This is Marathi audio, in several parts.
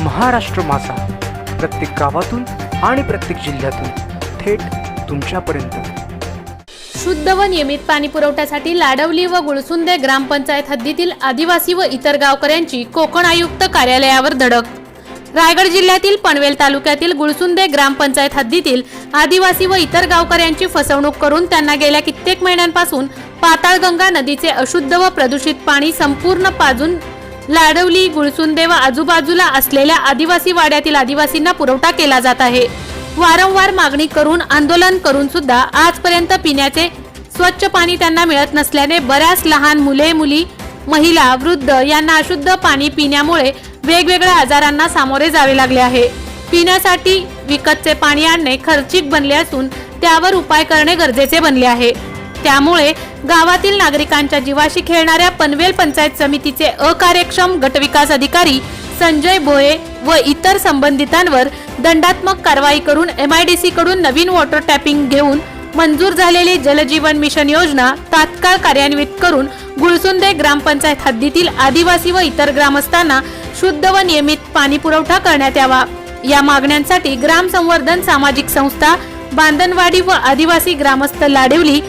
महाराष्ट्र माझा, प्रत्येक गावातून आणि प्रत्येक जिल्ह्यातून थेट तुमच्यापर्यंत। शुद्ध व नियमित पाणी पुरवठ्यासाठी लाडवली व गुळसुंदे ग्रामपंचायत हद्दीतील आदिवासी व इतर गावकऱ्यांची कोकण आयुक्त कार्यालयावर धडक। रायगड जिल्ह्यातील पनवेल तालुक्यातील गुळसुंदे ग्रामपंचायत हद्दीतील आदिवासी व इतर गावकऱ्यांची फसवणूक करून त्यांना गेल्या कित्येक महिन्यांपासून पाताळगंगा नदीचे अशुद्ध व प्रदूषित पाणी संपूर्ण पाजून लाडवली, गुळसुंदे व आजूबाजूला असलेल्या आदिवासी वाड्यातील आदिवासींना पुरवठा केला जात आहे। वारंवार मागणी करून आंदोलन करून सुद्धा आजपर्यंत पिण्याचे स्वच्छ पाणी त्यांना मिळत नसल्याने बऱ्याच लहान मुले, मुली, महिला, वृद्ध यांना अशुद्ध पाणी पिण्यामुळे वेगवेगळ्या आजारांना सामोरे जावे लागले आहे। पिण्यासाठी विकतचे पाणी आणणे खर्चिक बनले असून त्यावर उपाय करणे गरजेचे बनले आहे। त्यामुळे गावातील नागरिकांच्या जीवाशी खेळणाऱ्या पनवेल पंचायत समितीचे अकार्यक्षम गटविकास अधिकारी संजय भोये व इतर संबंधितांवर दंडात्मक कारवाई करून MIDC कडून नवीन वॉटर टॅपिंग घेऊन मंजूर झालेली जलजीवन मिशन योजना तात्काळ कार्यान्वित करून गुळसुंदे ग्रामपंचायत हद्दीतील आदिवासी व इतर ग्रामस्थांना शुद्ध व नियमित पाणी पुरवठा करण्यात यावा। या मागण्यांसाठी ग्राम संवर्धन सामाजिक संस्था बांधनवाडी व आदिवासी ग्रामस्थ लाडवली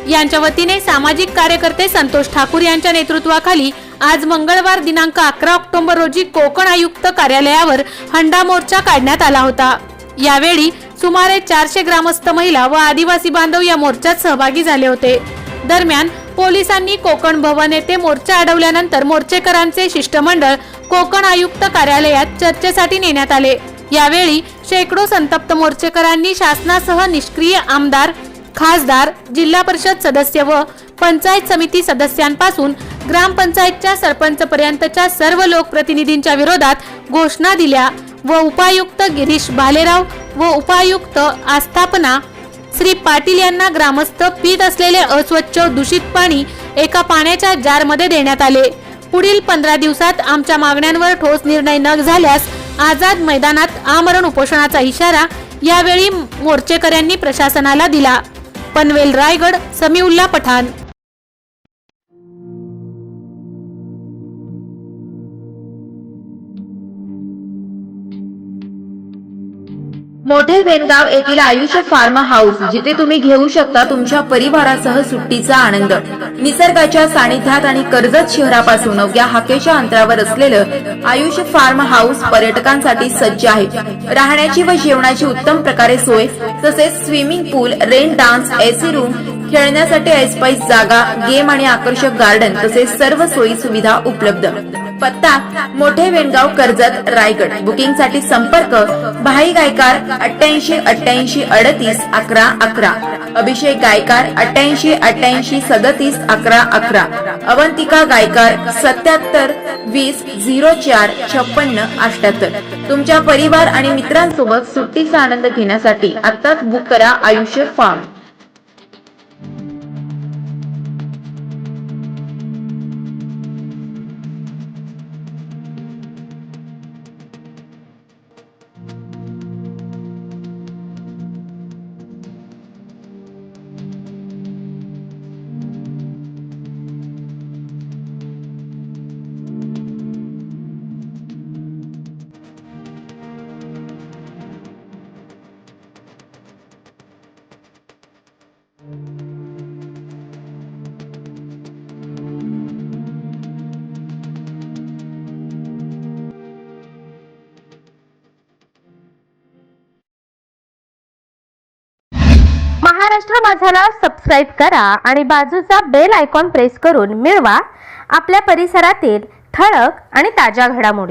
यांच्या वतीने सामाजिक कार्यकर्ते संतोष ठाकूर यांच्या नेतृत्वाखाली आज मंगळवार दिनांक 11 ऑक्टोबर रोजी कोकण आयुक्त कार्यालयावर हंडा मोर्चा काढण्यात आला होता। यावेळी सुमारे 400 ग्रामस्थ, महिला व आदिवासी बांधव या मोर्चात सहभागी झाले होते। दरम्यान पोलिसांनी कोकण भवन येथे मोर्चा अडवल्यानंतर मोर्चेकरांचे शिष्टमंडळ कोकण आयुक्त कार्यालयात चर्चेसाठी नेण्यात आले। यावेळी शेकडो संतप्त मोर्चेकरांनी शासनासह निष्क्रिय आमदार, खासदार, जिल्हा परिषद सदस्य व पंचायत समिती सदस्यांपासून ग्रामपंचायतच्या सरपंच पर्यंतच्या सर्व लोकप्रतिनिधींच्या विरोधात घोषणा दिल्या व उपायुक्त गिरीश भालेराव व उपायुक्त आस्थापना श्री पाटील यांना ग्रामस्थ पीत असलेले अस्वच्छ दूषित पाणी एका पाण्याच्या जारमध्ये देण्यात आले। पुढील 15 दिवसात आमच्या मागण्यांवर ठोस निर्णय न झाल्यास आझाद मैदानात आमरण उपोषणाचा इशारा यावेळी मोर्चेकऱ्यांनी प्रशासनाला दिला। पनवेल, रायगड, समीउल्ला पठाण। मोठे वेनगाव येथील आयुष्य फार्म हाऊस, जिथे तुम्ही घेऊ शकता तुमच्या परिवारासह सुट्टीचा आनंद। निसर्गाच्या सानिध्यात आणि कर्जत शहरापासून अवघ्या हाकेच्या अंतरावर असलेलं आयुष्य फार्म हाऊस पर्यटकांसाठी सज्ज आहे। राहण्याची व जेवणाची उत्तम प्रकारे सोय, तसेच स्विमिंग पूल, रेन डान्स, AC रूम, खेळण्यासाठी ऐसपैस जागा, गेम आणि आकर्षक गार्डन तसेच सर्व सोयी सुविधा उपलब्ध। पत्ता मोठे वेनगाव, कर्जत, रायगड। बुकिंग साठी संपर्क भाई गायकार 88 88 38 11 11, अभिषेक गायकार 88 88 37 11 11, अवंतिका गायकार 77 20 04 56 78। तुमच्या परिवार आणि मित्रांसोबत सुट्टीचा आनंद घेण्यासाठी आताच बुक करा आयुष्य फार्म। महाराष्ट्र माझाला सबस्क्राइब करा आणि बाजूचा बेल आयकॉन प्रेस करून मिळवा आपल्या परिसरातील ठळक आणि ताज्या घडामोडी।